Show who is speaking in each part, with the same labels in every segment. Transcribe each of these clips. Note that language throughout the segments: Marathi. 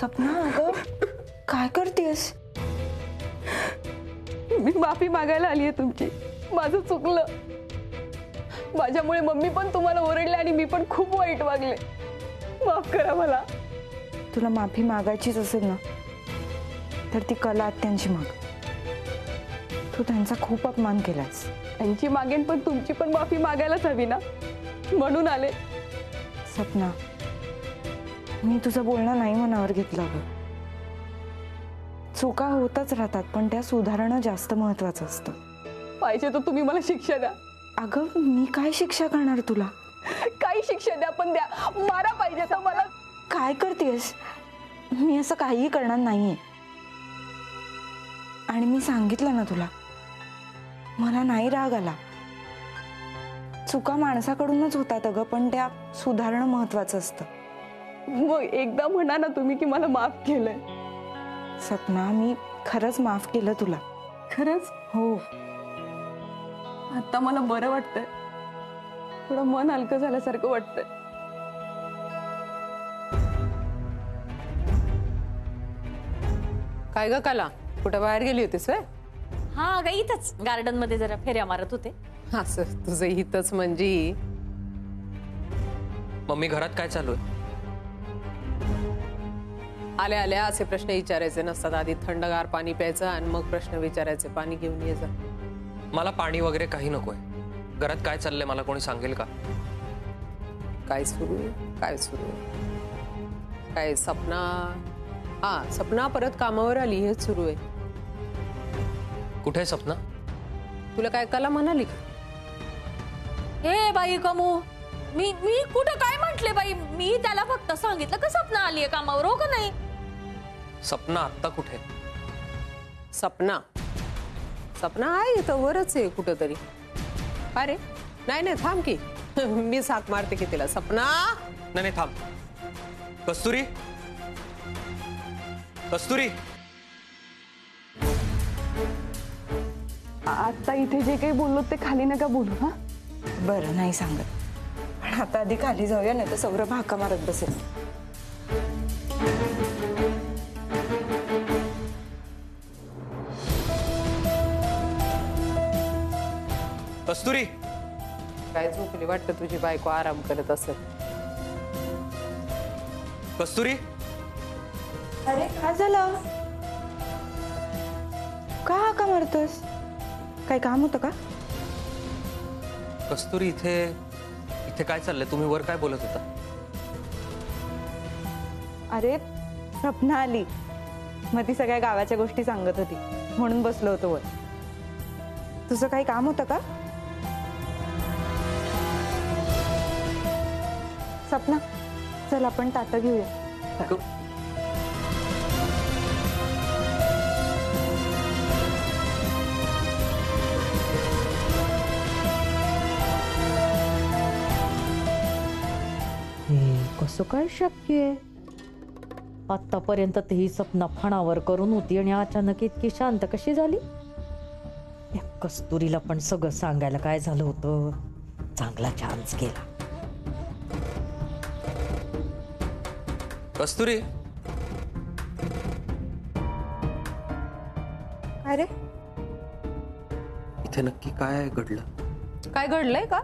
Speaker 1: सपना अगं काय करतेस?
Speaker 2: मी माफी मागायला आली आहे तुमची. माझं चुकलं. माझ्यामुळे मम्मी पण तुम्हाला ओरडले आणि मी पण खूप वाईट वागले. माफ करा मला.
Speaker 1: तुला माफी मागायचीच असेल ना तर ती कला आत्यांची माग. तू त्यांचा खूप अपमान केलास.
Speaker 2: त्यांची मागेन पण तुमची पण माफी मागायलाच हवी ना, म्हणून आले.
Speaker 1: सपना मी तुझं बोलणं नाही मनावर घेतलं ग. चुका होतच राहतात पण त्या सुधारणं जास्त महत्वाचं असतं.
Speaker 2: पाहिजे तर तुम्ही मला शिक्षा द्या.
Speaker 1: अगं मी काय शिक्षा करणार तुला?
Speaker 2: काही शिक्षा द्या पण द्या. मारा पाहिजे तर मला.
Speaker 1: काय करतेस? मी असं काहीही करणार नाहीये. आणि मी सांगितलं ना तुला, मला नाही राग आला. चुका माणसाकडूनच होतात अगं, पण त्या सुधारणं महत्वाचं असतं.
Speaker 2: मग एकदा म्हणा ना तुम्ही की मला माफ केलंय.
Speaker 1: सपना मी खरंच माफ केलं तुला.
Speaker 2: खरंच?
Speaker 1: हो.
Speaker 2: आता मला बरं वाटतंय. थोडं मन हलकं झाल्यासारखं वाटतंय.
Speaker 3: काय ग कला, कुठं बाहेर गेली होतीस व्हय?
Speaker 4: हा ग, इथंच गार्डन मध्ये जरा फेऱ्या मारत होते.
Speaker 3: असं तुझं हितच म्हणजे?
Speaker 5: मम्मी घरात काय चालू आहे?
Speaker 3: आल्या आल्या असे प्रश्न विचारायचे नसतात. आधी थंडगार पाणी प्यायचं आणि मग प्रश्न विचारायचे. पाणी घेऊन ये जा.
Speaker 5: मला पाणी वगैरे काही नकोय. घरात काय चाललंय मला कोणी सांगेल का?
Speaker 3: काय सुरू आहे? काय सुरू आहे? काय सपना? हा, सपना परत कामावर आली हेच सुरू आहे.
Speaker 5: कुठे आहे सपना?
Speaker 3: तुला काय कला म्हणाली का?
Speaker 4: हे बाई कमू, मी कुठं काय म्हंटले बाई? मी त्याला फक्त सांगितलं का सपना आलीये कामावर, हो का नाही?
Speaker 5: सपना आत्ता कुठे?
Speaker 3: सपना सपना आहे इथं वरच आहे कुठंतरी. अरे नाही नाही थांब की. मी साथ मारते की तिला. सपना
Speaker 5: नाही नाही थांब. कस्तुरी, कस्तुरी.
Speaker 2: आता इथे जे काही बोललो ते खाली नका बोलू. हा
Speaker 1: बरं नाही सांगत, पण आता आधी खाली जाऊया नाही तर सौरभ हाका मारत बसेल.
Speaker 5: कस्तुरी,
Speaker 3: काय झोपली वाटतं तुझी बायको, आराम करत असेल.
Speaker 5: कस्तुरी.
Speaker 1: अरे काय झालं? का हाका मारतोस? काही काम होतं का?
Speaker 5: कस्तुरी इथे इथे काय चाललंय? तुम्ही वर काय बोलत होता?
Speaker 1: अरे सपना आली, मग ती सगळ्या गावाच्या गोष्टी सांगत होती म्हणून बसलो होतो वर. तुझं काही काम होतं का? सपना चल आपण ताटं घेऊया.
Speaker 4: कसं काय शक्य आहे? आतापर्यंत ही सपना फणावर करून होती आणि अचानक इतकी शांत कशी झाली? या कस्तुरीला पण सगळं सांगायला काय झालं होतं. चांगला चान्स केला.
Speaker 5: कस्तुरी.
Speaker 1: अरे
Speaker 5: इथे नक्की काय घडलं?
Speaker 3: काय घडलंय का?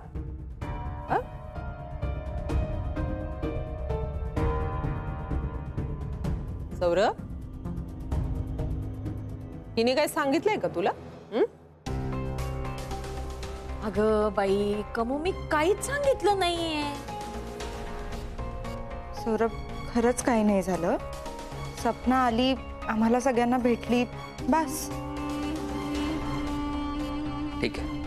Speaker 3: सौरभ, हिने काय सांगितलंय का तुला?
Speaker 4: अगं बाई कमू, मी काहीच सांगितलं नाहीये.
Speaker 1: सौरभ खरंच काही नाही झालं. सपना आली, आम्हाला सगळ्यांना भेटली, बस.
Speaker 5: ठीक आहे.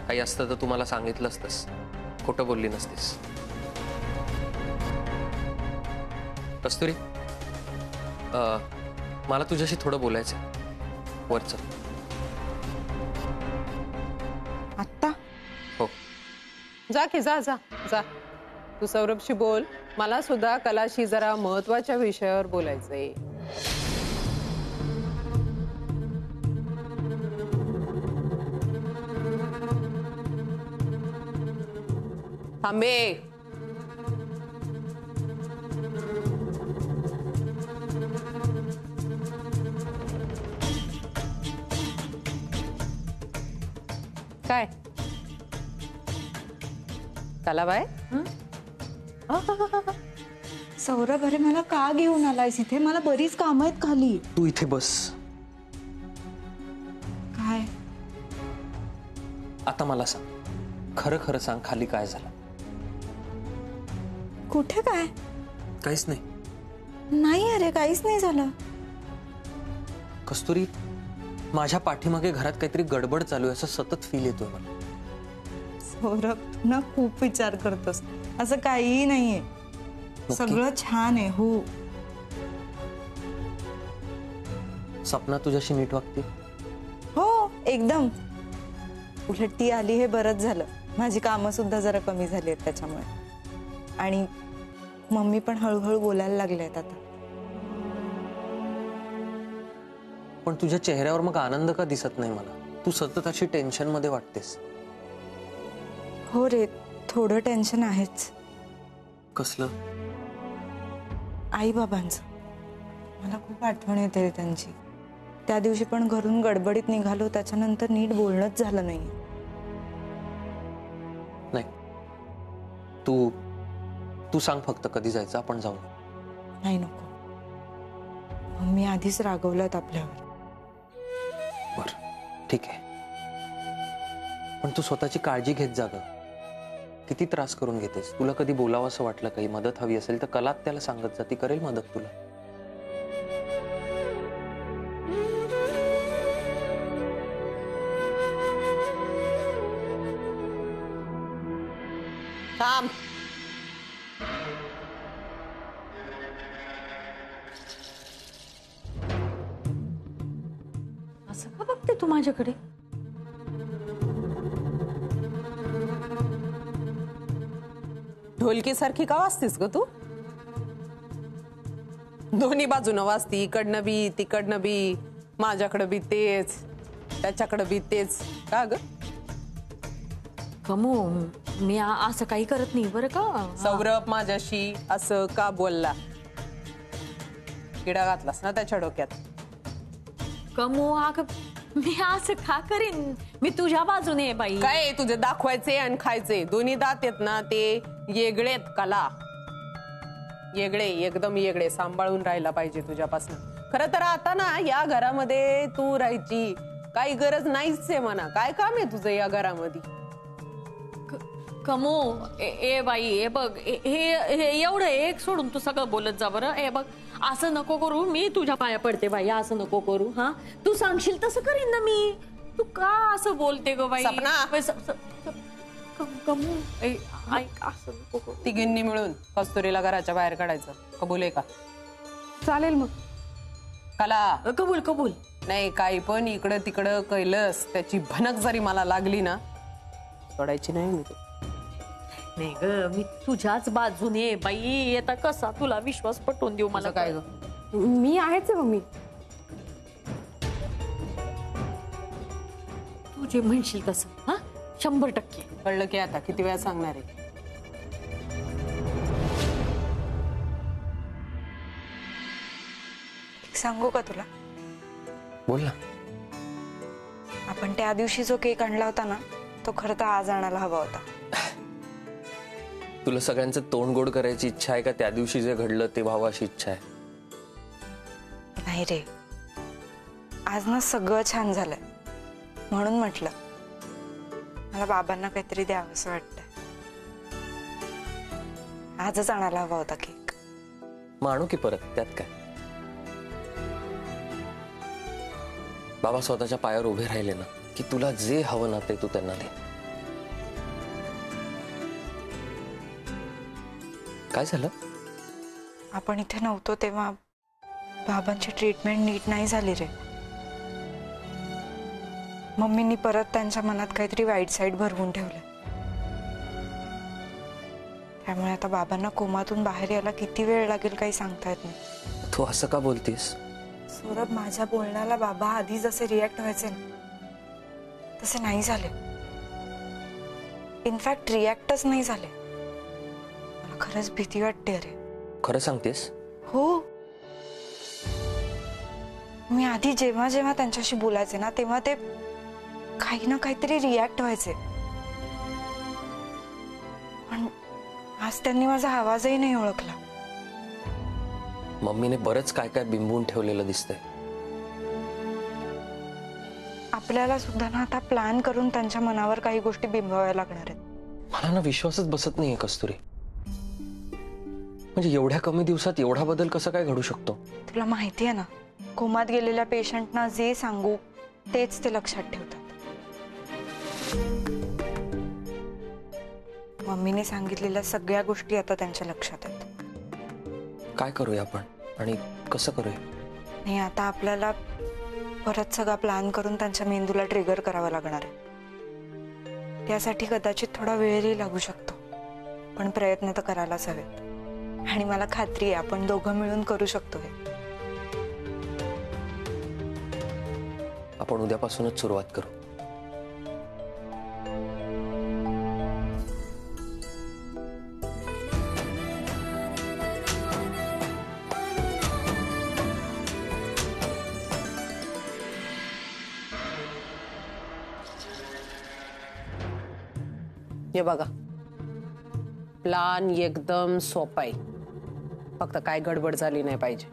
Speaker 5: काही असतं तर तुम्हाला सांगितलं असतंस. खोटं बोलली नसतीस. कस्तुरी, मला तुझ्याशी थोडं बोलायचं. वरचं.
Speaker 1: आत्ता?
Speaker 5: हो.
Speaker 3: जा की जा जा जा. तू सौरभशी बोल. मला सुद्धा कलाशी जरा महत्वाच्या विषयावर बोलायचंय. थांबे. काय कलाबाई?
Speaker 1: सौरभ, अरे मला का घेऊन आलायस इथे? मला बरीच कामं आहेत खाली.
Speaker 5: तू इथे बस.
Speaker 1: काय?
Speaker 5: आता मला सांग, खरं खरं सांग, खाली काय झालं?
Speaker 1: कुठे काय?
Speaker 5: काहीच नाही.
Speaker 1: नाही अरे, काहीच नाही झालं.
Speaker 5: कस्तुरी, माझ्या पाठीमागे घरात काहीतरी गडबड चालू आहे असं सतत फील येतोय मला.
Speaker 1: सौरभ, तू ना खूप विचार करतोस. असं काहीही नाहीये. सगळं छान आहे. हो,
Speaker 5: सपना तुझ्याशी नीट वागते?
Speaker 1: हो, एकदम. उलट ती आली हे बरंच झालं. माझी कामं सुद्धा जरा कमी झाली आहेत त्याच्यामुळे. आणि मम्मी पण हळूहळू बोलायला लागले आहेत आता.
Speaker 5: पण तुझ्या चेहऱ्यावर मग आनंद का दिसत नाही मला? तू सतत अशी टेन्शन मध्ये वाटतेस.
Speaker 1: हो रे, थोडं टेन्शन आहेच.
Speaker 5: कसलं?
Speaker 1: आई बाबांचं. मला खूप आठवण येते रे त्यांची. त्या दिवशी पण घरून गडबडीत निघालो, त्याच्यानंतर नीट बोलणंच झालं नाही.
Speaker 5: नाही, तू तू सांग फक्त कधी जायचं, आपण जाऊ.
Speaker 1: नाही, नको. मम्मी आधीच रागवल्यात आपल्यावर.
Speaker 5: बर, ठीक आहे. पण तू स्वतःची काळजी घेत जा ग. किती त्रास करून घेतेस. तुला कधी बोलावं असं वाटलं, काही मदत हवी असेल तर कलात त्याला सांगत जा, ती करेल मदत तुला.
Speaker 3: थांब.
Speaker 4: असं का बघते तू माझ्याकडे?
Speaker 3: ढोलकी सारखी का वाजतीस ग तू? दोन्ही बाजूनं वाजती, इकडनं बी तिकडनं बी, माझ्याकडं बी तेच, त्याच्याकडं बी तेच. का ग?
Speaker 4: कमू, मी असं काही करत नाही बरं का.
Speaker 3: सौरभ माझ्याशी असं का बोलला? किडा घातलास ना त्याच्या डोक्यात.
Speaker 4: कमू, मी असं का करीन? मी तुझ्या बाजूने आहे बाई.
Speaker 3: काय तुझे दाखवायचे आणि खायचे दोन्ही दात आहेत ना, ते येगळेत कला. येगळे, एकदम येगळे. सांभाळून राहायला पाहिजे तुझ्यापासून. खरं तर आता ना या घरामध्ये तू राहायची काही गरज नाहीच आहे म्हणा. काय काम आहे तुझं या घरामध्ये?
Speaker 4: कमू, ए बाई, हे बघ, हे एवढं एक सोडून तू सगळं बोलत जा बरं. हे बघ, असं नको करू. मी तुझ्या पाया पडते बाई, असं नको करू. हा, तू सांगशील तसं करीन ना मी. तू का असं बोलते ग बाई?
Speaker 3: सपना.
Speaker 4: कमू, ऐक, असं नको करू.
Speaker 3: तिघींनी मिळून कस्तुरीला घराच्या बाहेर काढायचं. कबूल आहे का?
Speaker 2: चालेल मग.
Speaker 3: कला,
Speaker 4: कबूल कबूल.
Speaker 3: नाही काही पण इकडं तिकडं कैलस, त्याची भनक जरी मला लागली ना, सोडायची नाही मी.
Speaker 4: नाही ग, मी तुझ्याच बाजूने बाई. आता कसा तुला विश्वास पटवून देऊ मला?
Speaker 3: काय ग?
Speaker 2: मी आहेच आहे मम्मी.
Speaker 4: तू जे म्हणशील तसं. हा, 100%.
Speaker 3: कळलं की आता किती वेळा सांगणार आहे?
Speaker 1: सांगू का तुला?
Speaker 5: बोल ना.
Speaker 1: आपण त्या दिवशी जो केक आणला होता ना, तो खरं तर आज आणायला हवा होता.
Speaker 5: तुला सगळ्यांचं तोंड गोड करायची इच्छा आहे का त्या दिवशी जे घडलं ते व्हावं अशी इच्छा आहे?
Speaker 1: नाही रे, आज ना सगळं छान झालंय म्हणून म्हटलं मला बाबांना काहीतरी द्यावं असं वाटतंय. आजच आणायला हवा होता केक.
Speaker 5: मग आणू की परत, त्यात काय? बाबा स्वतःच्या पायावर उभे राहिले ना की तुला जे हवं ना ते तू त्यांना दे. काय झालं?
Speaker 1: आपण इथे नव्हतो तेव्हा बाबांची ट्रीटमेंट नीट नाही झाली रे. मम्मींनी परत त्यांच्या मनात काहीतरी वाईट साईड भरवून ठेवलं. त्यामुळे आता बाबांना कोमातून बाहेर यायला किती वेळ लागेल काही सांगता येत नाही.
Speaker 5: तू असं का बोलतीस?
Speaker 1: सौरभ, माझ्या बोलण्याला बाबा आधी जसे रिॲक्ट व्हायचे ना तसे नाही झाले. इनफॅक्ट रिॲक्टच नाही झाले. मला खरंच भीती वाटते अरे.
Speaker 5: खरं सांगतेस?
Speaker 1: हो, मी आधी जेव्हा जेव्हा त्यांच्याशी बोलायचे ना तेव्हा ते काही ना काहीतरी रिॲक्ट व्हायचे, पण आज त्यांनी माझा आवाजही नाही ओळखला.
Speaker 5: मम्मीने बरंच काय काय बिंबवून ठेवलेलं दिसतंय.
Speaker 1: आपल्याला सुद्धा ना आता प्लॅन करून त्यांच्या मनावर काही गोष्टी बिंबवाव्या लागणार आहेत.
Speaker 5: मला ना विश्वासच बसत नाहीये कस्तुरी. म्हणजे एवढ्या कमी दिवसात एवढा बदल कसा काय घडू शकतो?
Speaker 1: तुला माहिती आहे ना, कोमात गेलेल्या पेशंटना जे सांगू तेच ते लक्षात ठेवतात. मम्मीने सांगितलेल्या सगळ्या गोष्टी आता त्यांच्या लक्षात आहेत.
Speaker 5: काय करूया आपण आणि कसं करूया?
Speaker 1: नाही, आता आपल्याला परत सगळा प्लॅन करून त्यांच्या मेंदूला ट्रिगर करावा लागणार आहे. त्यासाठी कदाचित थोडा वेळही लागू शकतो, पण प्रयत्न तर करायलाच हवेत. आणि मला खात्री आहे आपण दोघं मिळून करू शकतो हे.
Speaker 5: आपण उद्यापासूनच सुरुवात करू.
Speaker 3: हे बघा, प्लान एकदम सोपा आहे. फक्त काय गडबड झाली नाही पाहिजे.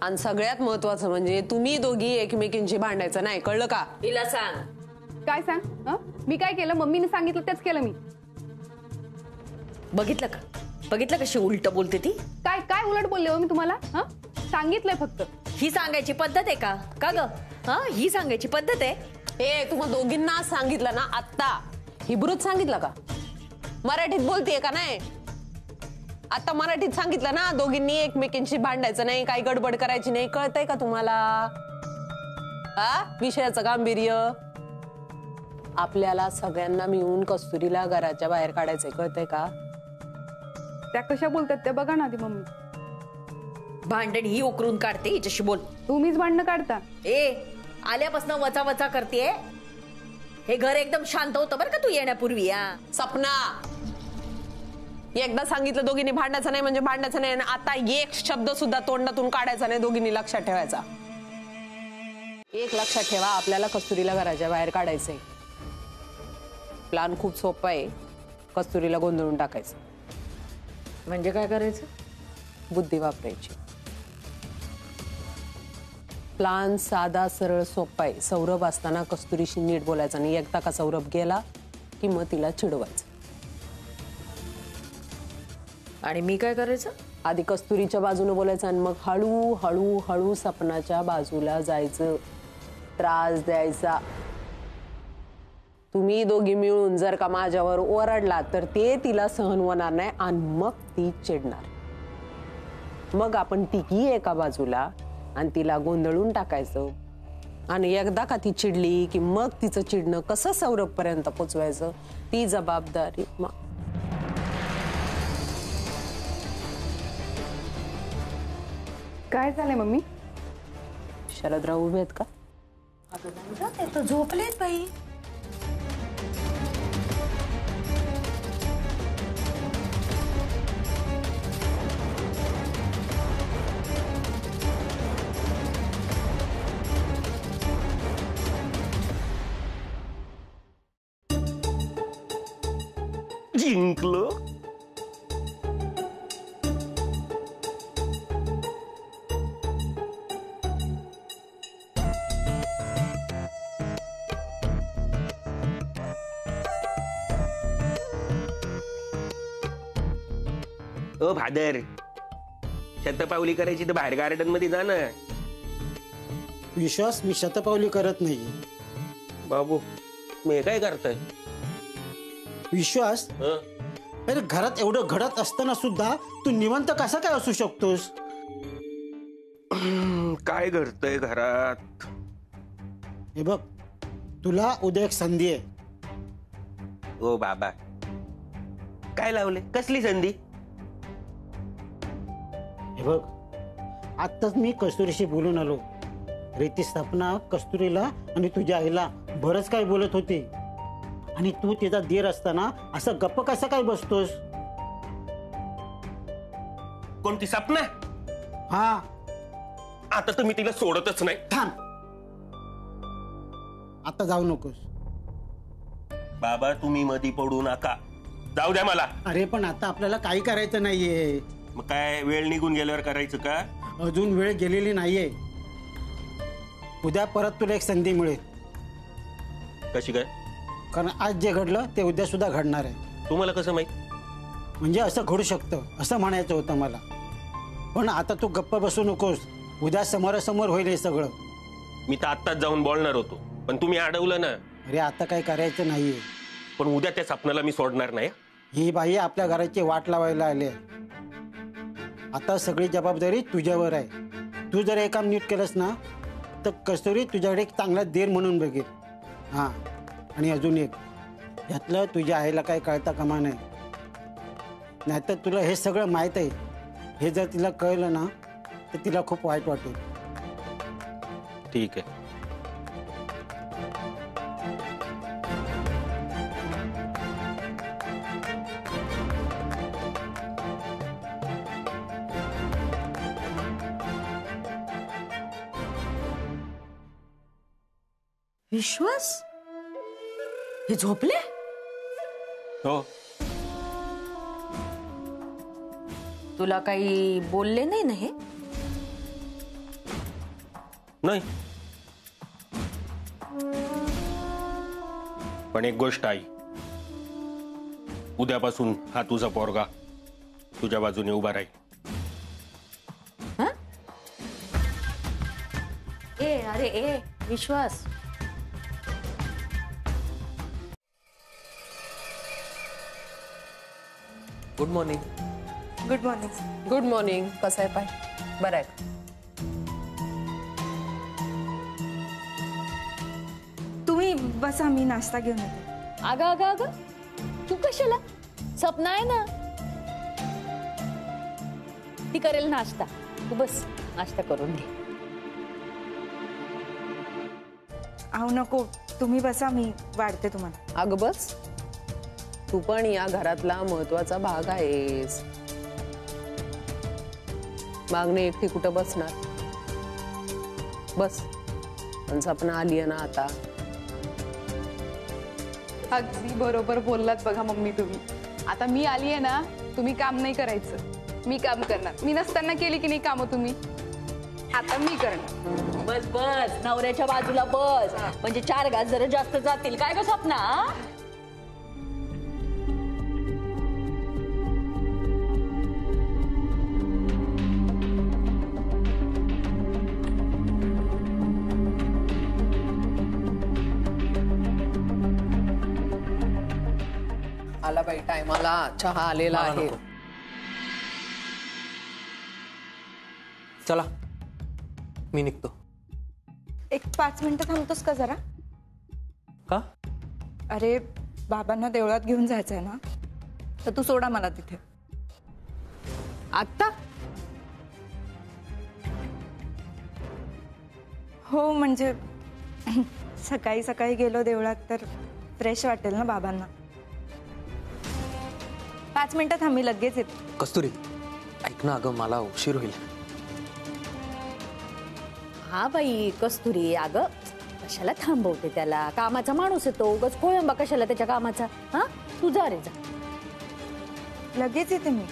Speaker 3: आणि सगळ्यात महत्वाचं म्हणजे तुम्ही दोघी एकमेकींची भांडायचं नाही, कळलं का?
Speaker 4: तिला सांग.
Speaker 2: काय सांग? हं? मी काय केलं? मम्मीने सांगितलं तेच केलं मी.
Speaker 4: बघितलं का? बघितलं कशी उलट बोलते ती?
Speaker 2: काय काय उलट बोलले हो मी तुम्हाला? हं? सांगितलंय फक्त.
Speaker 4: ही सांगायची पद्धत आहे का? का ग? हा, ही सांगायची पद्धत आहे?
Speaker 3: हे तुम्हा दोघींना सांगितलं ना आत्ता. हिब्रूत सांगितलं का? मराठीत बोलतेय का नाही? आता मराठीत सांगितलं ना, दोघींनी एकमेकींशी भांडायचं नाही, काही गडबड करायची नाही. कळतंय का तुम्हाला? हा, विषयाचं गांभीर्य. आपल्याला सगळ्यांना मिळून कस्तुरीला घराच्या बाहेर काढायचंय, कळतंय का?
Speaker 2: त्या कशा बोलतात त्या बघा ना आधी मम्मी.
Speaker 4: भांडण ही उकरून काढते, हिच्याशी बोल.
Speaker 2: तुम्हीच भांडणं काढता.
Speaker 4: ए, आल्यापासून वचा वचा करतेय. हे घर एकदम शांत होतं बरं का तू येण्यापूर्वी.
Speaker 3: सपना, एकदा सांगितलं दोघींनी भांडायचं नाही म्हणजे भांडायचं नाही. आता एक शब्द सुद्धा तोंडातून काढायचा नाही, दोघींनी लक्षात ठेवायचा. एक लक्षात ठेवा, आपल्याला कस्तुरीला घराच्या बाहेर काढायचंय. प्लॅन खूप सोपा आहे. कस्तुरीला गोंधळून टाकायचं.
Speaker 4: म्हणजे काय करायचं?
Speaker 3: बुद्धी वापरायची. प्लॅन साधा सरळ सोपा आहे. सौरभ असताना कस्तुरीशी नीट बोलायचं आणि एकदा का सौरभ गेला की मग तिला चिडवायचं.
Speaker 4: आणि मी काय करायचं?
Speaker 3: आधी कस्तुरीच्या बाजूने बोलायचं आणि मग हळू हळू हळू सपनाच्या बाजूला जायचं. त्रास द्यायचा. तुम्ही दोघी मिळून जर का माझ्यावर ओरडला तर ते तिला सहन होणार नाही आणि मग ती चिडणार. मग आपण तिघी एका बाजूला आणि तिला गोंधळून टाकायचं. आणि एकदा का ती चिडली की मग तिचं चिडणं कसं सौरभ पर्यंत पोचवायचं ती जबाबदारी
Speaker 2: काय झालंय मम्मी?
Speaker 3: शरदराव उभे आहेत का?
Speaker 4: तो झोपलेत बाई.
Speaker 6: जिंकलो. ओ भादर, शतपावली करायची तर बाहेर गार्डन मध्ये जा ना.
Speaker 7: विश्वास, मी शतपावली करत नाही.
Speaker 6: बाबू, मी काय करतोय?
Speaker 7: विश्वास, अरे घरात एवढं घडत असताना सुद्धा तू निवांत कसा काय असू शकतोस?
Speaker 6: काय घडतंय घरात?
Speaker 7: हे बघ, तुला उद्या एक संधी आहे.
Speaker 6: ओ बाबा, काय लावले? कसली संधी?
Speaker 7: हे बघ, आत्ताच मी कस्तुरीशी बोलून आलो. रीती स्थापना कस्तुरीला आणि तुझ्या आईला बरंच काय बोलत होती. आणि तू तिचा दीर असताना असं गप्प कसा काय बसतोस?
Speaker 6: कोणती सपना?
Speaker 7: हा,
Speaker 6: आता तुम्ही तिला सोडतच नाही.
Speaker 7: थांब, आता जाऊ नकोस.
Speaker 6: बाबा तुम्ही मधी पडू नका, जाऊ द्या मला.
Speaker 7: अरे पण आता आपल्याला काही करायचं नाहीये.
Speaker 6: मग काय वेळ निघून गेल्यावर करायचं का?
Speaker 7: अजून वेळ गेलेली नाहीये. उद्या परत तुला एक संधी मिळेल.
Speaker 6: कशी काय?
Speaker 7: कारण आज जे घडलं ते उद्या सुद्धा घडणार आहे.
Speaker 6: तुम्हाला कसं माहित?
Speaker 7: म्हणजे असं घडू शकतं असं म्हणायचं होतं मला. पण आता तू गप्प बसू नकोस. उद्या समोरासमोर होईल हे सगळं.
Speaker 6: मी तर आत्ताच जाऊन बोलणार होतो, पण तुम्ही अडवलं ना.
Speaker 7: अरे आता काही करायचं नाहीये.
Speaker 6: पण उद्या त्या स्वप्नाला मी सोडणार नाही.
Speaker 7: ही बाई आपल्या घराची वाट लावायला आली आहे. आता सगळी जबाबदारी तुझ्यावर आहे. तू जर हे काम नीट केलंस ना तर कस्तुरी तुझ्याकडे एक चांगला देर म्हणून बघेल. हां, आणि अजून एक, यातलं तुझ्या आईला काही कळता कामा नाही. नाहीतर तुला हे सगळं माहीत आहे. हे जर तिला कळलं ना तर तिला खूप वाईट वाटेल.
Speaker 6: ठीक आहे.
Speaker 4: विश्वास हे झोपले?
Speaker 6: हो.
Speaker 4: तुला काही बोलले नाही ना हे?
Speaker 6: नाही, पण एक गोष्ट आई, उद्यापासून हा तुझा पोरगा तुझ्या बाजूने उभा राहील.
Speaker 4: अरे ए Vishwas,
Speaker 5: good morning.
Speaker 1: Good morning.
Speaker 3: Good morning. कसं आहे पाय? बरं आहे.
Speaker 1: तुम्ही बसा, मी नाश्ता घेऊन येते.
Speaker 4: अगं अगं अगं तू कशाला? सपना आहे ना, ती करेल नाश्ता. तू बस नाश्ता करून घे.
Speaker 1: अहो नको, तुम्ही बसा, मी वाढते तुम्हाला.
Speaker 3: अगं बस, तू पण या घरातला महत्वाचा भाग आहेस. मागणे एकटी कुठं बसणार? बस. पण सपना आली आहे ना आता.
Speaker 2: अगदी बरोबर बोललात बघा मम्मी तुम्ही. आता मी आली आहे ना, तुम्ही काम नाही करायचं, मी काम करणार. मी नसताना केली की नाही कामं तुम्ही, आता मी करणार.
Speaker 4: बस बस, नवऱ्याच्या बाजूला बस, म्हणजे 4 घास जरा जास्त जातील. काय ग सपना?
Speaker 3: आला बाई टायमाला चहा आलेला
Speaker 5: मला
Speaker 3: आहे.
Speaker 5: नको. चला मी निघतो.
Speaker 1: एक 5 मिनिटं थांबतोस का जरा?
Speaker 5: का?
Speaker 1: अरे बाबांना देवळात घेऊन जायचंय ना, तर तू सोडा मला तिथे.
Speaker 3: आत्ता?
Speaker 1: हो म्हणजे सकाळी सकाळी गेलो देवळात तर फ्रेश वाटेल ना बाबांना. 5 मिनिटं थांब, मी लगेच येते.
Speaker 5: कस्तुरी ऐक ना, अगं मला उशीर होईल.
Speaker 4: हा बाई कस्तुरी, अगं कशाला थांबवते त्याला? कामाचा माणूस येतो, उगाच खोळंबा कशाला त्याच्या कामाचा? हा, तू जा रे जा.
Speaker 1: लगेच येते मी.